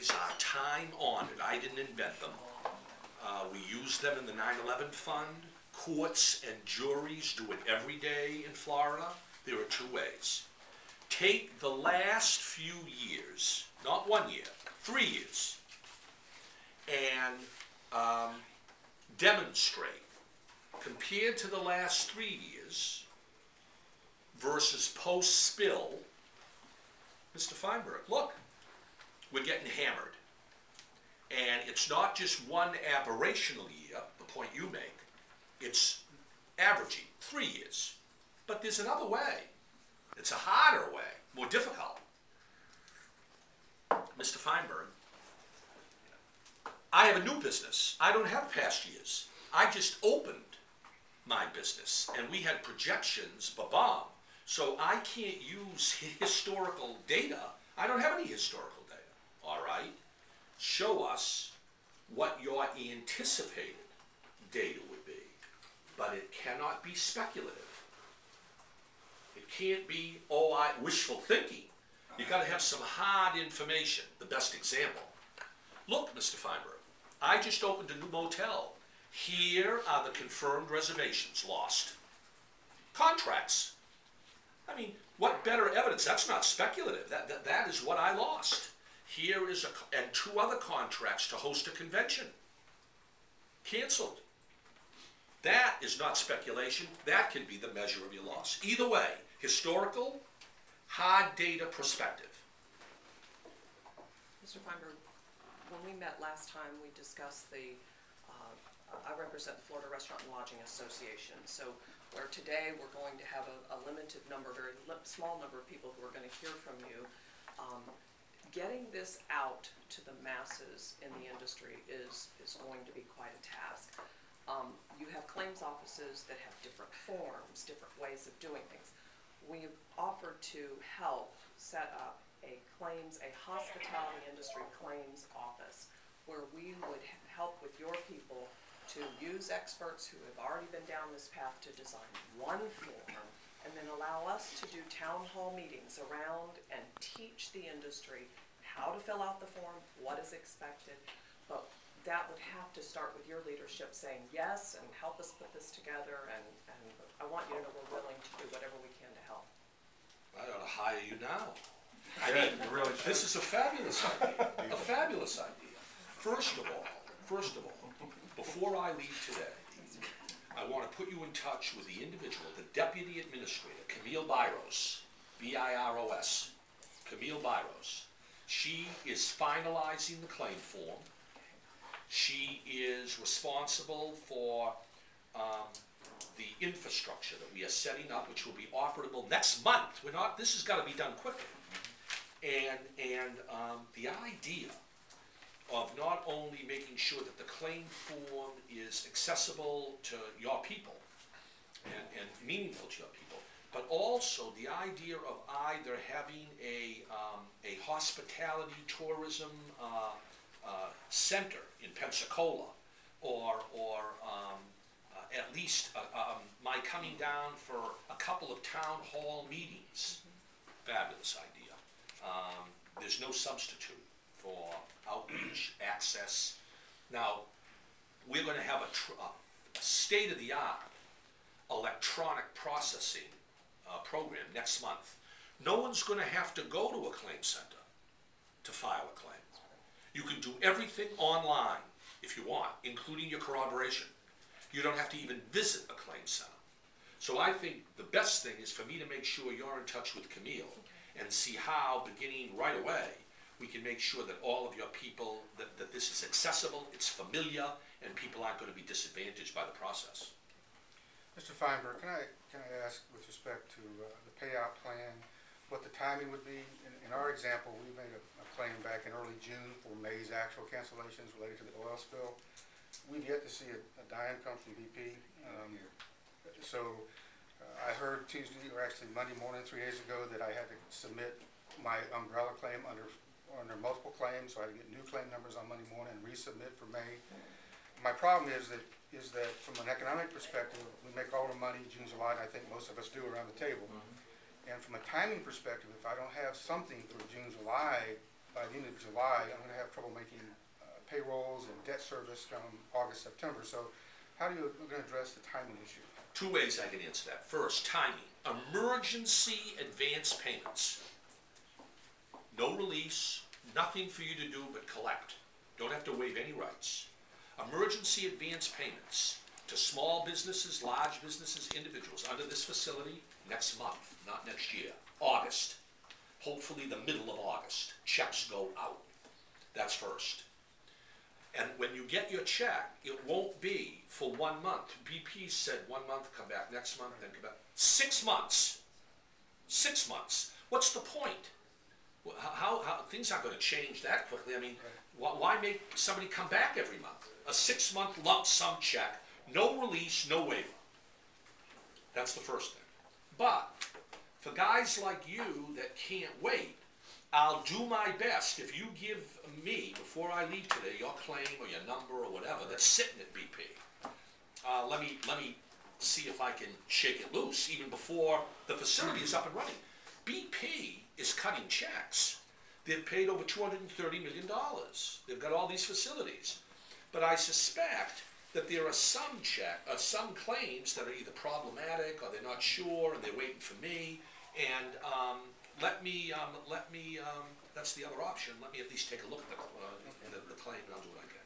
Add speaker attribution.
Speaker 1: These are time-honored. I didn't invent them. We use them in the 9/11 fund. Courts and juries do it every day in Florida. There are two ways. Take the last few years, not 1 year, 3 years, and demonstrate, compared to the last 3 years versus post-spill, Mr. Feinberg, look, we're getting hammered. And it's not just one aberrational year, the point you make, it's averaging 3 years. But there's another way. It's a harder way, more difficult. Mr. Feinberg, I have a new business. I don't have past years. I just opened my business, and we had projections, ba-bam. So I can't use historical data. I don't have any historical data. All right? Show us what your anticipated data would be. But it cannot be speculative. It can't be, wishful thinking. You've got to have some hard information. The best example. Look, Mr. Feinberg, I just opened a new motel. Here are the confirmed reservations lost. Contracts. I mean, what better evidence? That's not speculative. That is what I lost. Here is and 2 other contracts to host a convention. Canceled. That is not speculation. That can be the measure of your loss. Either way, historical, hard data, prospective.
Speaker 2: Mr. Feinberg, when we met last time, we discussed I represent the Florida Restaurant and Lodging Association. So where today we're going to have a limited number, very small number of people who are going to hear from you, getting this out to the masses in the industry is going to be quite a task. You have claims offices that have different forms, different ways of doing things. We've offered to help set up a hospitality industry claims office where we would help with your people to use experts who have already been down this path to design one form and then allow us to do town hall meetings around and teach the industry how to fill out the form, what is expected. But that would have to start with your leadership saying yes and help us put this together, and I want you to know we're willing to do whatever we can to help.
Speaker 1: I ought to hire you now. I mean, really, this is a fabulous idea. A fabulous idea. First of all, before I leave today, I want to put you in touch with the individual, the Deputy Administrator, Camille Byros, B-I-R-O-S, Camille Byros. She is finalizing the claim form. She is responsible for the infrastructure that we are setting up, which will be operable next month. This has got to be done quickly. And the idea of not only making sure that the claim form is accessible to your people and meaningful to your people, but also the idea of either having a hospitality tourism center in Pensacola, or at least my coming down for a couple of town hall meetings. Fabulous idea. There's no substitute for outreach, access. Now, we're going to have a state-of-the-art electronic processing program next month. No one's going to have to go to a claim center to file a claim. You can do everything online if you want, including your corroboration. You don't have to even visit a claim center. So I think the best thing is for me to make sure you're in touch with Camille and see how, beginning right away, we can make sure that all of your people, that this is accessible, it's familiar, and people aren't going to be disadvantaged by the process.
Speaker 3: Mr. Feinberg, can I ask, with respect to the payout plan, what the timing would be? In our example, we made a claim back in early June for May's actual cancellations related to the oil spill. We've yet to see a dime come from BP. I heard Tuesday, or actually Monday morning, 3 days ago, that I had to submit my umbrella claim under multiple claims, so I had to get new claim numbers on Monday morning and resubmit for May. My problem is that from an economic perspective, we make all the money June, July, and I think most of us do around the table. And from a timing perspective, if I don't have something for June, July, by the end of July, I'm gonna have trouble making payrolls and debt service come August, September. So how do you, gonna address the timing issue?
Speaker 1: Two ways I can answer that. First, timing. Emergency advance payments. No release, nothing for you to do but collect. Don't have to waive any rights. Emergency advance payments to small businesses, large businesses, individuals under this facility next month, not next year. August. Hopefully the middle of August. Checks go out. That's first. And when you get your check, it won't be for 1 month. BP said 1 month, come back next month, then come back. 6 months. 6 months. What's the point? How things aren't going to change that quickly. I mean, why make somebody come back every month? A 6-month lump sum check, no release, no waiver. That's the first thing. But for guys like you that can't wait, I'll do my best. If you give me, before I leave today, your claim or your number or whatever that's sitting at BP, let me see if I can shake it loose even before the facility is up and running. BP is cutting checks. They've paid over $230 million. They've got all these facilities. But I suspect that there are some claims that are either problematic or they're not sure and they're waiting for me. And that's the other option. Let me at least take a look at the claim and I'll do what I can.